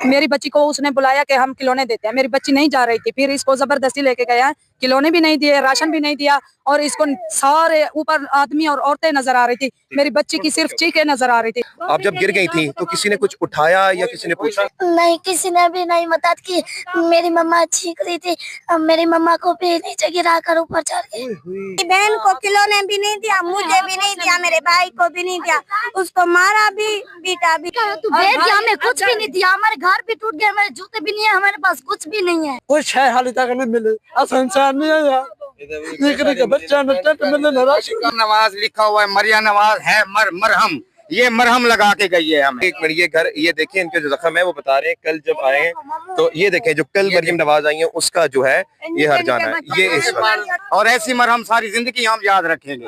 मेरी बच्ची को उसने बुलाया कि हम खिलौने देते हैं, मेरी बच्ची नहीं जा रही थी, फिर इसको जबरदस्ती लेके गया, खिलौने भी नहीं दिए, राशन भी नहीं दिया, और इसको सारे ऊपर आदमी और औरतें नजर आ रही थी, मेरी बच्ची की सिर्फ चीखें नजर आ रही थी। आप जब गिर गई थी तो किसी ने कुछ उठाया या किसी ने पूछा? नहीं, किसी ने भी नहीं, मदद की। मेरी मम्मा चीख रही थी, मेरी मम्मा को भी नीचे गिरा कर ऊपर चढ़ गई। बहन को खिलौने भी नहीं दिया, मुझे भी नहीं दिया, मेरे भाई को भी नहीं दिया, उसको मारा भी, पीटा भी। हमें कुछ भी नहीं दिया, हमारे घर भी टूट गए, हमारे जूते भी नहीं है, हमारे पास कुछ भी नहीं है। कुछ है हाल तक नहीं मिले, संसार नहीं है यार। बच्चा नवाज लिखा हुआ है, मरिया नवाज है मरहम, ये मरहम लगा के गई है हमें। एक मिनट, ये घर, ये देखें इनके जो जख्म है वो बता रहे हैं कल जब आए हैं तो ये देखें जो कल मरियम नवाज आई है उसका जो है ये हर जाना है, ये इस वक्त। और ऐसी मरहम सारी जिंदगी हम याद रखेंगे।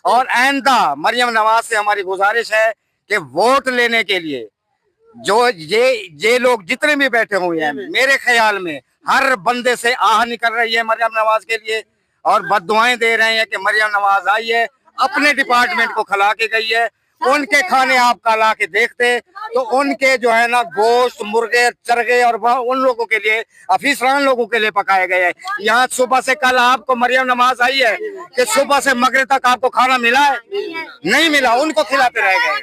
और आइंदा मरियम नवाज से हमारी गुजारिश है कि वोट लेने के लिए जो ये लोग जितने भी बैठे हुए हैं, मेरे ख्याल में हर बंदे से आह निकल रही है मरियम नवाज के लिए, और बद्दुआएं दे रहे हैं कि मरियम नवाज आई है, अपने डिपार्टमेंट को खिला के गई है। उनके खाने आप ला के देखते तो उनके जो है ना गोश्त, मुर्गे, चरगे और उन लोगों के लिए, अफीसरान लोगों के लिए पकाए गए हैं। यहाँ सुबह से कल आपको मरियम नवाज आई है कि सुबह से मगरिब तक आपको खाना मिला है? नहीं मिला, उनको खिलाते रह गए।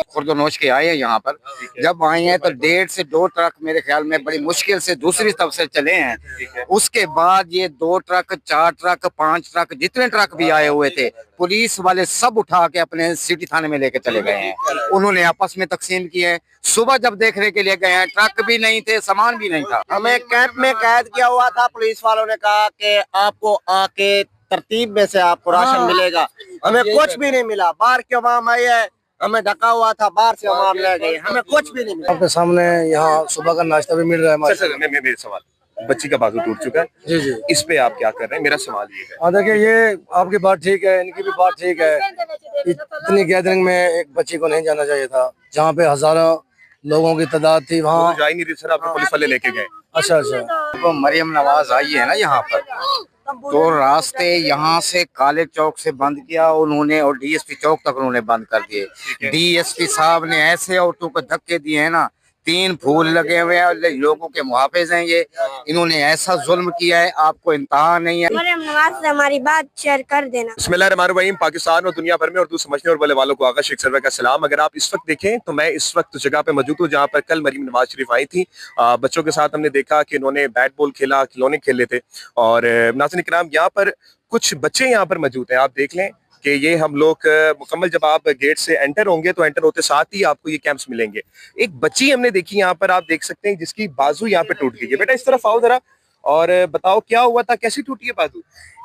खुर्दनोश के आए हैं यहाँ पर, जब आए हैं तो 1.5 से 2 ट्रक मेरे ख्याल में बड़ी मुश्किल से दूसरी तरफ से चले हैं। उसके बाद ये 2 ट्रक, 4 ट्रक, 5 ट्रक, जितने ट्रक भी आए हुए थे, पुलिस वाले सब उठा के अपने सिटी थाने में लेके चले गए हैं। उन्होंने आपस में तकसीम किए। सुबह जब देखने के लिए गए हैं, ट्रक भी नहीं थे, सामान भी नहीं था। हमें कैंप में कैद किया हुआ था, पुलिस वालों ने कहा कि आपको आके तरतीब में से आपको राशन मिलेगा, हमें कुछ भी नहीं मिला। बाहर की अवाम आई है, हमें ढका हुआ था, बाहर से अवाम ले गए, हमें कुछ भी नहीं मिला। आपके सामने यहाँ सुबह का नाश्ता भी मिल रहा है। सर, मेरे सवाल, बच्ची का बाजू टूट चुका है जी जी, इस पे आप क्या कर रहे हैं? मेरा सवाल ये है। देखिए, ये आपकी बात ठीक है, इनकी भी बात ठीक है। इतनी गैदरिंग में एक बच्ची को नहीं जाना चाहिए था, जहाँ पे हजारों लोगों की तादाद थी, वहाँ जा ही नहीं रही सर, आपने पुलिस वाले लेके गए। अच्छा। तो मरियम नवाज आई है ना यहाँ पर, तो रास्ते यहाँ से काले चौक से बंद किया उन्होंने, और डीएसपी चौक तक उन्होंने बंद कर दिए। डीएसपी साहब ने ऐसे ऑटो को धक्के दिए हैं ना, 3 फूल लगे हुए हैं, लोगों के मुहाफिज हैं ये। इन्होंने ऐसा जुल्म किया है, आपको इंतहा नहीं है। मरियम नवाज से हमारी बात शेयर कर देना। बिस्मिल्लाहिर्रहमानिर्रहीम। पाकिस्तान और दुनिया भर में उर्दू समझने और बोलने वालों को आगा शेख सरवर का सलाम। अगर आप इस वक्त देखें तो मैं इस वक्त उस जगह पे मौजूद हूँ जहाँ पर कल मरियम नवाज शरीफ आई थी। बच्चों के साथ हमने देखा कि इन्होंने बैट बॉल खेला, खिलौने खेले थे। और नाज़रीन किराम, यहाँ पर कुछ बच्चे यहाँ पर मौजूद हैं, आप देख लें कि ये हम लोग मुकम्मल जब आप गेट से एंटर होंगे तो एंटर होते साथ ही आपको ये कैंप्स मिलेंगे। एक बच्ची हमने देखी यहाँ पर, आप देख सकते हैं, जिसकी बाजू यहाँ पे टूट गई है। बेटा इस तरफ आओ जरा और बताओ क्या हुआ था, कैसी टूटी है बाजू?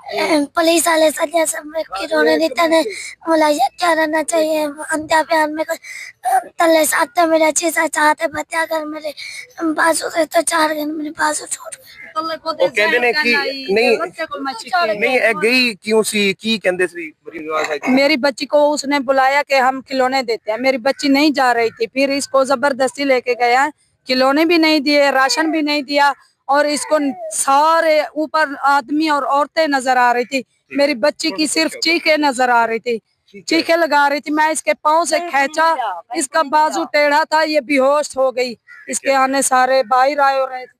पुलिस वाले खिलौने देते ने बोला ये क्या रहना चाहिए, अंत्या प्यार में तले साथ मेरे अच्छे से चाहते बत्या कर मेरे बाजू से तो 4 दिन मेरे बाजू छूट गए। ਉਹ ਕਹਿੰਦੇ ਨੇ ਕਿ नहीं गई क्यों सी की कहते सी? मेरी बच्ची को उसने बुलाया कि हम खिलौने देते हैं, मेरी बच्ची नहीं जा रही थी, फिर इसको जबरदस्ती लेके गया, खिलौने भी नहीं दिए, राशन भी नहीं दिया, और इसको सारे ऊपर आदमी और औरतें नजर आ रही थी, मेरी बच्ची की सिर्फ चीखें नजर आ रही थी, चीखें लगा रही थी। मैं इसके पाँव से खींचा, इसका बाजू टेढ़ा था, ये बेहोश हो गई। इसके आने सारे बाहर आए हो रहे थे,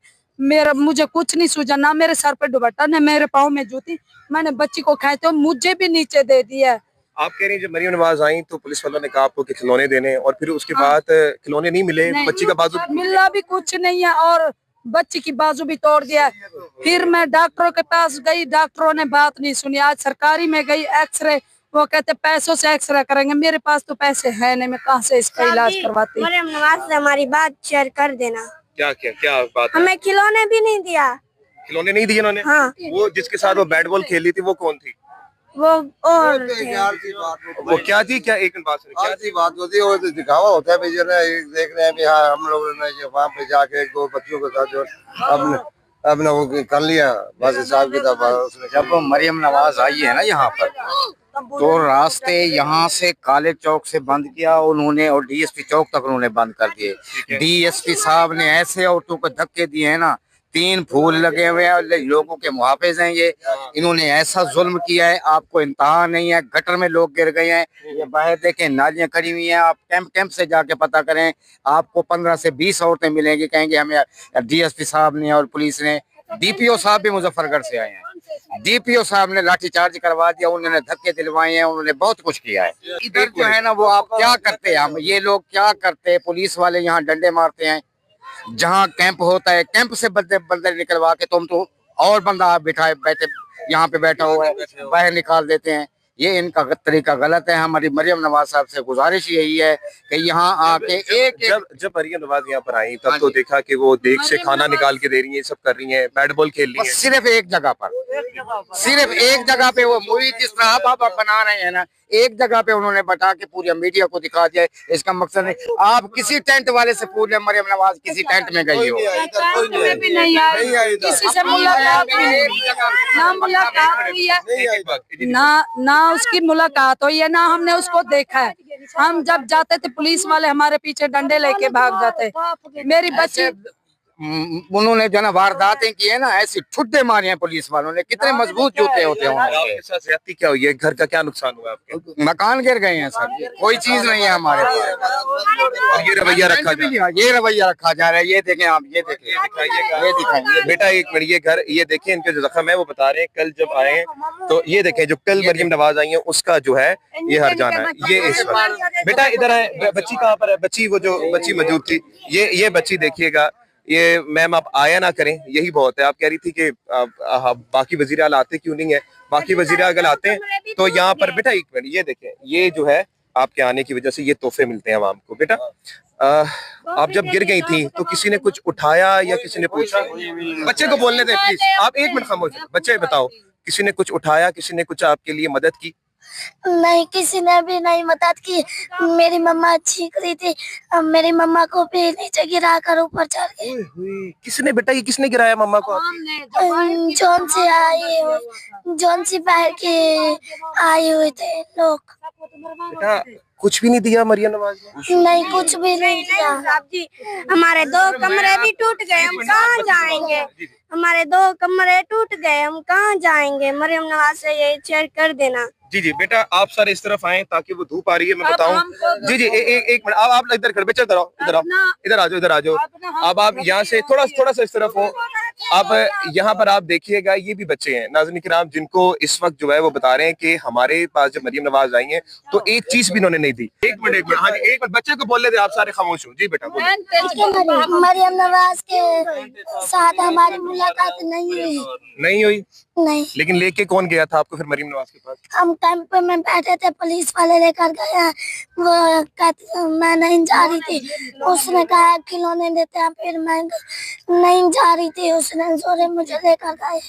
मुझे कुछ नहीं सूझा, ना मेरे सर पे दुपट्टा, ना मेरे पाँव में जूती। मैंने बच्ची को खींचा, मुझे भी नीचे दे दिया। आप कह रही हैं जब मरियम नवाज आई तो पुलिस वालों ने कहा आपको कि खिलौने देने, और फिर उसके बाद खिलौने नहीं मिले, बच्ची का बाजू मिला भी कुछ नहीं है, और बच्ची की बाजू भी तोड़ दिया। फिर मैं डॉक्टरों के पास गई, डॉक्टरों ने बात नहीं सुनी। आज सरकारी में गई, एक्सरे, वो कहते पैसों से एक्सरे करेंगे, मेरे पास तो पैसे है नहीं, मैं कहाँ से इसका इलाज करवाती। मरियम नवाज से हमारी बात शेयर कर देना। क्या बात है? हमें खिलौने भी नहीं दिया। खिलौने नहीं दिए उन्होंने? हाँ। वो जिसके साथ वो बैट बॉल खेल रही थी वो कौन थी? वो और वो क्या थी? क्या एक बात क्या सी बात होती है, वो तो दिखावा होता है। देख रहे हैं भी, हाँ हम लोगों ने वहाँ पे जाके 2 बच्चियों के साथ जो अपने वो कर लिया, बस हिसाब किताब उसने। जब मरियम नवाज आई है ना यहाँ पर, तो रास्ते यहाँ से काले चौक से बंद किया उन्होंने, और डीएसपी चौक तक उन्होंने बंद कर दिए। डीएसपी साहब ने ऐसे ऑटो को धक्के दिए हैं ना, 3 फूल लगे हुए हैं और लोगों के मुहाफिज हैं ये। इन्होंने ऐसा जुल्म किया है, आपको इंतहा नहीं है। गटर में लोग गिर गए हैं, ये बाहर देखें नालियां खड़ी हुई हैं। आप कैंप से जाके पता करें, आपको 15 से 20 औरतें मिलेंगी, कहेंगे हमें DSP साहब ने और पुलिस ने, DPO साहब भी मुजफ्फरगढ़ से आए हैं, DPO साहब ने लाठीचार्ज करवा दिया, उन्होंने धक्के दिलवाए हैं, उन्होंने बहुत कुछ किया है। इधर जो है ना वो आप क्या करते हैं, हम ये लोग क्या करते हैं, पुलिस वाले यहाँ डंडे मारते हैं। जहाँ कैंप होता है कैंप से बंदे निकलवा के तुम तो और बंदा आप बैठा यहाँ पे बैठा हुआ है बाहर निकाल देते हैं। ये इनका तरीका गलत है। हमारी मरियम नवाज साहब से गुजारिश यही है कि यहाँ आके जब मरियम नवाज यहाँ पर आई तब तो देखा कि वो देख से खाना निकाल के दे रही है, सब कर रही है, बैट बॉल खेल रही है। सिर्फ एक जगह पे वो मूवी जिस तरह आप बना रहे हैं ना, एक जगह पे उन्होंने बता के पूरी मीडिया को दिखा दिया। इसका मकसद है आप किसी टेंट वाले से पूछ लें, मरियम नवाज किसी टेंट में गई हो? किसी से मुलाकात हुई है ना उसकी मुलाकात हुई है, ना हमने उसको देखा है। हम जब जाते थे पुलिस वाले हमारे पीछे डंडे लेके भाग जाते। मेरी बच्ची उन्होंने जो ना वारदातें की है ना, ऐसी ठुड्डे मारे हैं पुलिस वालों ने। कितने मजबूत जूते होते हैं। आपके साथ ज्यादती क्या हुई है? घर का क्या नुकसान हुआ आपके? मकान गिर गए हैं सर, कोई चीज नहीं है हमारे पास। और ये रवैया रखा जा रहा है, ये रवैया रखा जा रहा है। ये देखें आप, ये देखें, ये दिखाइए बेटा एक मिनट। ये घर ये देखें, इनके जो जख्म है वो बता रहे हैं कल जब आए हैं तो ये देखें जो कल मरियम नवाज आई है उसका जो है ये हर जाना है। ये इस वक्त बेटा इधर है, बच्ची कहाँ पर है? बच्ची वो जो बच्ची मौजूद थी, ये बच्ची देखिएगा। ये मैम आप आया ना करें, यही बहुत है। आप कह रही थी कि बाकी वजीर आला आते क्यों नहीं है? बाकी वजीर अगर आते हैं तो यहाँ पर बेटा एक मिनट ये देखें, ये जो है आपके आने की वजह से ये तोहफे मिलते हैं आवाम को। बेटा आप जब गिर गई थी तो किसी ने कुछ उठाया या किसी ने पूछा? बच्चे को बोलने दें प्लीज, आप एक मिनट खामोश। बच्चे बताओ, किसी ने कुछ उठाया, किसी ने कुछ आपके लिए मदद की? नहीं, किसी ने भी नहीं मदद की। मेरी मम्मा चीख रही थी, मेरी मम्मा को भी नीचे गिरा कर ऊपर चढ़ गई। किसने बेटा, ये किसने गिराया मम्मा को? जौन सी बाहर के आए हुए थे लोग। बेटा कुछ भी नहीं दिया मरियम नवाज ने? नहीं, कुछ भी नहीं दिया। साहब जी, हमारे 2 कमरे भी टूट गए, हम कहाँ जाएंगे? हमारे 2 कमरे टूट गए, हम कहाँ जाएंगे? मरियम नवाज से ये चेक कर देना। जी बेटा आप सर इस तरफ आए ताकि वो धूप आ रही है, मैं बताऊं। जी एक मिनट, आप इधर खड़े, बच्चे इधर आओ, इधर आ जाओ। अब आप यहाँ से थोड़ा सा इस तरफ हो। अब यहाँ पर आप देखिएगा, ये भी बच्चे हैं नाज़रीन किराम, जिनको इस वक्त जो है वो बता रहे हैं कि हमारे पास जब मरियम नवाज आई है तो एक चीज भी इन्होंने नहीं दी। एक मिनट हाँ जी, एक मिनट बच्चे को बोलने दे, आप सारे खामोश हो। जी बेटा मरियम नवाज के साथ हमारी मुलाकात नहीं हुई। नहीं, लेकिन लेके कौन गया था आपको फिर मरियम नवाज के पास? हम कैंप में बैठे थे, पुलिस वाले लेकर गया। वो मैं नहीं जा रही थी, उसने कहा खिलौने देते हैं, फिर मैं नहीं जा रही थी, उसने जोरे मुझे लेकर गए।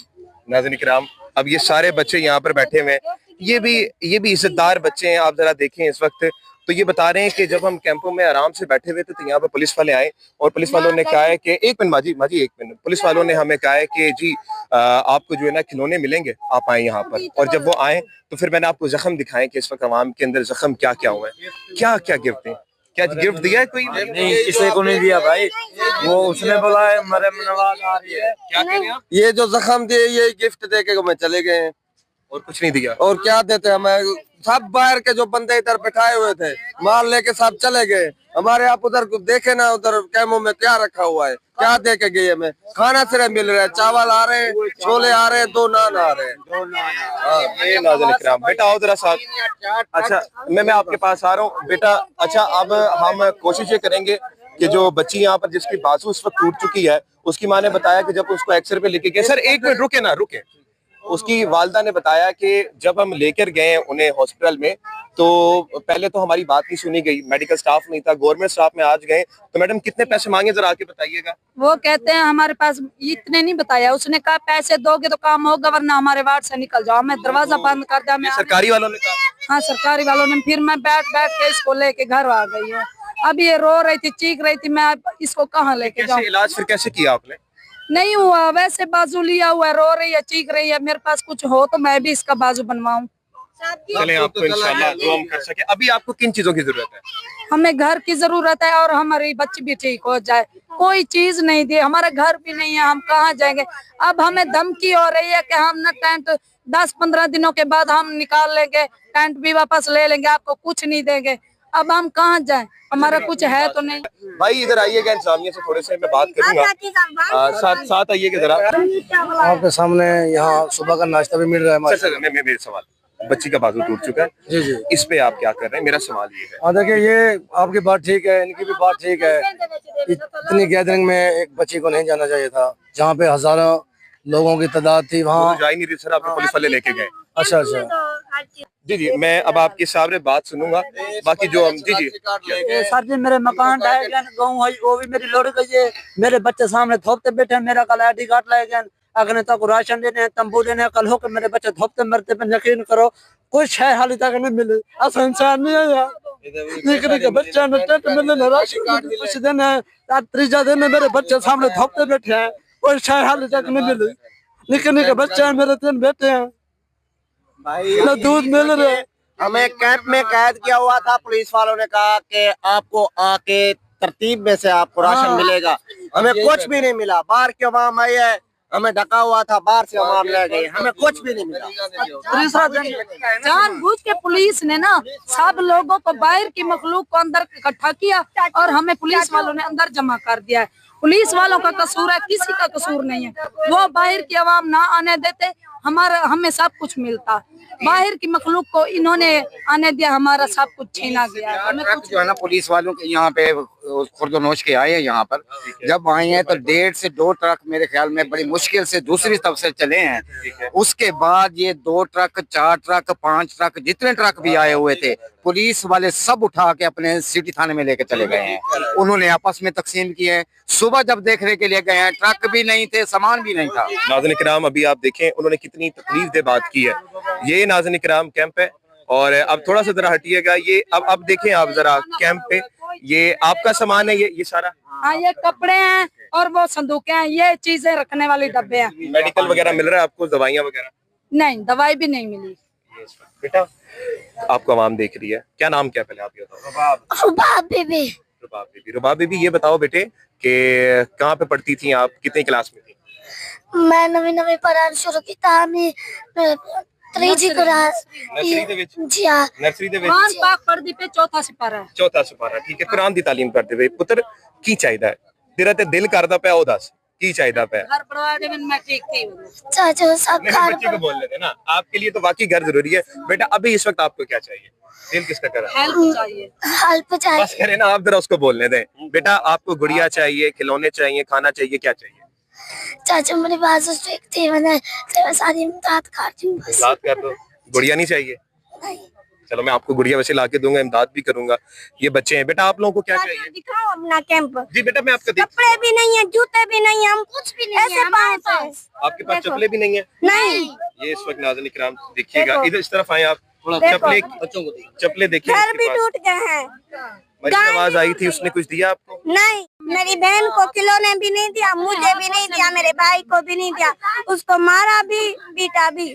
नाज़रीन किराम, अब ये सारे बच्चे यहाँ पर बैठे हुए हैं, ये भी इज्जतदार बच्चे हैं। आप जरा देखें इस वक्त तो ये बता रहे हैं कि जब हम कैंपों में आराम से बैठे हुए थे तो यहाँ पे पुलिस वाले आए और पुलिस वालों ने कहा है कि एक मिनट माजी एक मिनट, पुलिस वालों ने हमें कहा है कि जी आपको जो है ना खिलौने मिलेंगे, आप आए यहाँ पर। और जब वो आए तो फिर मैंने आपको जख्म दिखाए कि इस वक्त आवाम के अंदर जख्म क्या क्या हुआ है। क्या गिफ्ट है, क्या गिफ्ट दिया है कोई? नहीं, किसी को नहीं दिया भाई। वो उसने बोला है मरियम नवाज आ रही है। क्या कह रहे हैं आप? ये जो जख्म दिए ये गिफ्ट दे के हमें चले गए हैं और कुछ नहीं दिया। और क्या देते हमें? सब बाहर के जो बंदे इधर बैठाए हुए थे माल लेके सब चले गए। हमारे आप उधर देखे ना, उधर कैमों में क्या रखा हुआ है, क्या दे के गए हमें? खाना सिर्फ मिल रहा है, चावल आ रहे हैं, छोले आ रहे हैं, 2 नान आ रहे हैं। ये नाज़रीन किराम, बेटा आओ जरा साथ। अच्छा मैं आपके पास आ रहा हूँ बेटा। अच्छा अब हम कोशिश ये करेंगे कि जो बच्ची यहाँ पर जिसकी बाजू उस वक्त टूट चुकी है, उसकी माँ ने बताया कि जब उसको एक्सरे पे लेके गए, सर एक मिनट रुके, उसकी वालदा ने बताया कि जब हम लेकर गए उन्हें हॉस्पिटल में तो पहले तो हमारी बात नहीं सुनी गई, मेडिकल स्टाफ नहीं था, गवर्नमेंट स्टाफ में आज गए तो मैडम कितने पैसे मांगे जरा आके बताइएगा। वो कहते हैं हमारे पास इतने नहीं बताया, उसने कहा पैसे दोगे तो काम होगा वरना हमारे वार्ड से निकल जाओ। मैं दरवाजा बंद कर दिया। मैं सरकारी वालों ने कहा? हाँ सरकारी वालों ने। फिर मैं बैठ के इसको लेके घर आ गई हूँ। अब ये रो रही थी, चीख रही थी, मैं इसको कहाँ लेके जाऊँ? इलाज फिर कैसे किया आपने? नहीं हुआ, वैसे बाजू लिया हुआ, रो रही है, चीख रही है। मेरे पास कुछ हो तो मैं भी इसका बाजू बनवाऊं। चले आपको इंशाल्लाह दुआ हम कर सके। अभी आपको किन चीजों की जरूरत है? हमें घर की जरूरत है और हमारी बच्ची भी ठीक हो जाए। कोई चीज नहीं दी, हमारा घर भी नहीं है, हम कहाँ जाएंगे? अब हमें धमकी हो रही है कि हम न टेंट 10-15 दिनों के बाद हम निकाल लेंगे, टेंट भी वापस ले लेंगे, आपको कुछ नहीं देंगे। अब हम कहाँ जाएं? हमारा कुछ है तो नहीं। भाई इधर आइएगा, इंसानियत से थोड़े से मैं बात करूंगा। साथ आइएगा जरा। आपके सामने यहाँ सुबह का नाश्ता भी मिल रहा है। सर मेरे सवाल, बच्ची का बाजू टूट चुका है जी जी, इस पे आप क्या कर रहे हैं? मेरा सवाल ये है। देखिए ये आपकी बात ठीक है, इनकी भी बात ठीक है। इतनी गैदरिंग में एक बच्ची को नहीं जाना चाहिए था, जहाँ पे हजारों लोगों की तादाद थी। वहाँ जा ही नहीं रही सर, आपको पुलिस वाले लेके गए। अच्छा अच्छा जी, मैं अब आपके सामने बात सुनूंगा, बाकी जो हम जी सर जी मेरे मकान ढाए गए, गाँव है वो भी मेरी लौट गई है, मेरे बच्चे सामने थोपते बैठे हैं, मेरा कल ID कार्ड लाए गए, अगले तक राशन देने हैं, तंबू देने हैं, कल होकर मेरे बच्चे थोपते मरते पे यकीन करो कुछ है हाल तक नहीं मिले। अस इंसान नहीं है यार, निकले के बच्चा न टेंट मिले न राशन कुछ देने, तीजा दिन में मेरे बच्चे सामने थोपते बैठे हैं, कोई है हाल तक नहीं मिले। निकले के बच्चे मेरे 3 बेटे हैं, न दूध मिल रहा है। हमें कैंप में कैद किया हुआ था, पुलिस वालों ने कहा कि आपको आके तरतीब में से आपको राशन मिलेगा। हमें कुछ भी नहीं मिला। बाहर की अवाम आई है, हमें ढका हुआ था, बाहर से अवाम ले गई, हमें कुछ भी नहीं मिला। जानबूझ के पुलिस ने ना सब लोगों को, बाहर की मखलूक को अंदर इकट्ठा किया और हमें पुलिस वालों ने अंदर जमा कर दिया है। पुलिस वालों का कसूर है, किसी का कसूर नहीं है। वो बाहर की आवाम ना आने देते, हमें सब कुछ मिलता। बाहर की मखलूक को इन्होंने आने दिया, हमारा सब कुछ छीना गया। हमें कुछ जो है ना पुलिस वालों के यहाँ पे खुर्दनोश के आए हैं यहाँ पर, जब आए हैं तो 1.5 से 2 ट्रक मेरे ख्याल में बड़ी मुश्किल से दूसरी तरफ से चले हैं। उसके बाद ये 2 ट्रक 4 ट्रक 5 ट्रक जितने ट्रक भी आए हुए थे, पुलिस वाले सब उठा के अपने सिटी थाने में लेके चले गए हैं। उन्होंने आपस में तकसीम किए हैं। सुबह जब देखने के लिए गए हैं, ट्रक भी नहीं थे, सामान भी नहीं था। नाज़रीन किराम, अभी आप देखें उन्होंने कितनी तकलीफ दे बात की है। ये नाज़रीन किराम कैंप है, और अब थोड़ा सा जरा हटिएगा। ये अब देखें आप जरा कैंप पे, ये आपका सामान है, ये सारा। हाँ, ये कपड़े हैं और वो संदूकें हैं, ये चीजें रखने वाले डब्बे हैं। मेडिकल वगैरह मिल रहा है आपको, दवाइयाँ वगैरह? नहीं, दवाई भी नहीं मिली। बेटा आपको आवाम देख रही है, क्या नाम क्या पहले आप ये बताओ? रुबाब बीबी। रुबाब बीबी, ये बताओ बेटे कि कहाँ पे पढ़ती थी आप, कितने क्लास में थी? मैं नवी पढ़ाना शुरू की था, मैं 3 क्लास जी हाँ, नर्सरी दे कुरान पाक पढ़दी पे चौथा सिपारा है। चौथा सिपारा, ठीक है। कुरान दी तालीम करते हुए पुत्र की चाहिदा है, तेरा ते दिल करदा पे ओ दस की चाहिदा पे? घर परिवार में मैं ठीक थी। चाचू सब नहीं, बच्चे को बोल लेते ना, आपके लिए तो वाकई घर जरूरी है। बेटा अभी इस वक्त आपको क्या चाहिए? दिल किसका कर रहा है? हेल्प चाहिए, हेल्प चाहिए। बस करे ना, आप जरा उसको बोलने दें। बेटा आपको गुड़िया चाहिए, खिलौने चाहिए, खाना चाहिए, क्या चाहिए? चाचू मेरी बात ठीक थी, मैंने सारी इमदाद कर दी। इमदाद कर दो, गुड़िया नहीं चाहिए? नहीं। चलो मैं आपको गुड़िया वैसे लाके दूंगा, इमदाद भी करूंगा। ये बच्चे हैं, बेटा आप लोगों को क्या चाहिए? दिखाओ अपना कैंप। जी बेटा मैं आपको कपड़े भी नहीं है, जूते भी नहीं है, हम कुछ भी नहीं ऐसे हमारे पास। आपके पास चप्पलें भी नहीं है? नहीं। ये इस वक्त नाज़रीन किराम देखिएगा, इधर इस तरफ आए आप, चप्पलें चप्पलें देखिए। घर भी टूट गए हैं। मरी आवाज आई थी, उसने कुछ दिया आपको? नहीं, मेरी बहन को खिलौने भी नहीं दिया, मुझे भी नहीं दिया, मेरे भाई को भी नहीं दिया, उसको मारा भी, पीटा भी।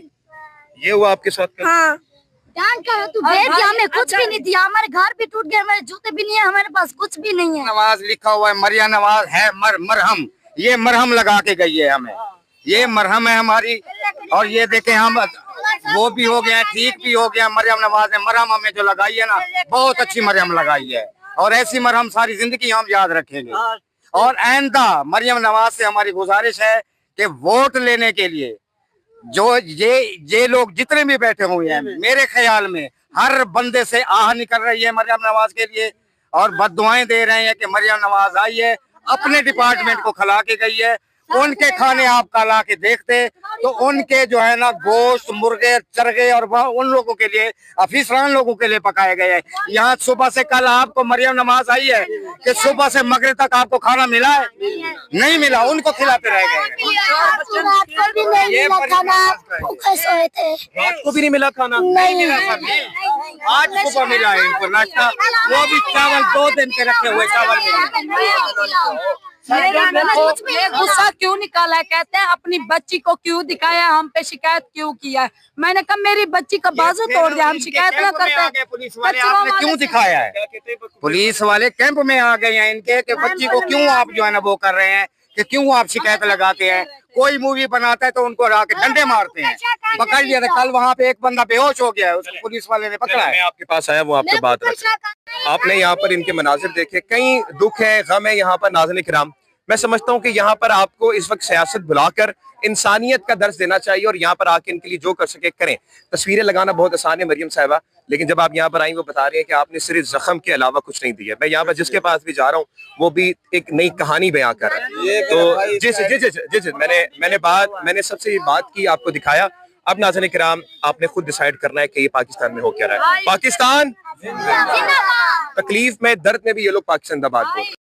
ये हुआ आपके साथ? हाँ, तू भेज दिया, हमें कुछ भी नहीं दिया, हमारे घर भी टूट गए, हमारे जूते भी नहीं है, हमारे पास कुछ भी नहीं है। नवाज लिखा हुआ है, मरिया नवाज है मरहम, ये मरहम लगा के गई है हमें, ये मरहम है हमारी। और ये देखें हम वो भी हो गया, ठीक भी हो गया। मरियम नवाज ने मरहम हमें जो लगाई है ना, बहुत अच्छी मरहम लगाई है, और ऐसी मरहम सारी जिंदगी हम याद रखेंगे। और आइंदा मरियम नवाज से हमारी गुजारिश है कि वोट लेने के लिए जो ये लोग जितने भी बैठे हुए हैं, मेरे ख्याल में हर बंदे से आह निकल रही है मरियम नवाज के लिए, और बद्दुआएं दे रहे हैं कि मरियम नवाज आई है, अपने डिपार्टमेंट को खिला के गई है। उनके खाने आप का ला के देखते तो उनके जो है ना गोश्त, मुर्गे, चरगे और उन लोगों के लिए, अफीसरान लोगों के लिए पकाए गए हैं। यहाँ सुबह से कल आपको मरियम नवाज आई है कि सुबह से मगरिब तक आपको खाना मिला है? नहीं मिला, उनको खिलाते रह गए। रात को भी नहीं मिला खाना? नहीं मिला सर, आज सुबह मिला है इनको नाश्ता, वो भी चावल 2 दिन के रखे हुए चावल मिले। ये गुस्सा क्यों निकाला है? कहते हैं अपनी बच्ची को क्यों दिखाया, हम पे शिकायत क्यों किया है? मैंने कहा मेरी बच्ची का बाजू तोड़ दिया, हम शिकायत न करते। पुलिस वाले आपने क्यों दिखाया है? पुलिस वाले कैंप में आ गए हैं इनके कि बच्ची को क्यों आप जो है ना वो कर रहे हैं कि क्यों आप शिकायत लगाते हैं? कोई मूवी बनाता है तो उनको आके डंडे मारते हैं। पकड़ लिया था कल वहाँ पे, एक बंदा बेहोश हो गया है, उसको पुलिस वाले ने पकड़ा है। मैं आपके पास आया, वो आपसे बात रखा। आपने यहाँ पर इनके मनाजिर देखे, कई दुख है, गम है यहाँ पर। नाज़रीन किराम, मैं समझता हूँ कि यहाँ पर आपको इस वक्त सियासत बुलाकर इंसानियत का दर्स देना चाहिए और यहाँ पर आके इनके लिए जो कर सके करें। तस्वीरें लगाना बहुत आसान है मरियम साहिबा, लेकिन जब आप यहाँ पर आई वो बता रहे हैं कि आपने सिर्फ जख्म के अलावा कुछ नहीं दिया। मैं यहाँ पर जिसके पास भी जा रहा हूँ वो भी एक नई कहानी बयां कर रहा है। तो जी मैंने सबसे ये बात की, आपको दिखाया। अब नाज़रीन किराम आपने खुद डिसाइड करना है कि ये पाकिस्तान में हो क्या रहा है। पाकिस्तान तकलीफ में, दर्द में भी ये लोग पाकिस्तान जिंदाबाद बोलते हैं।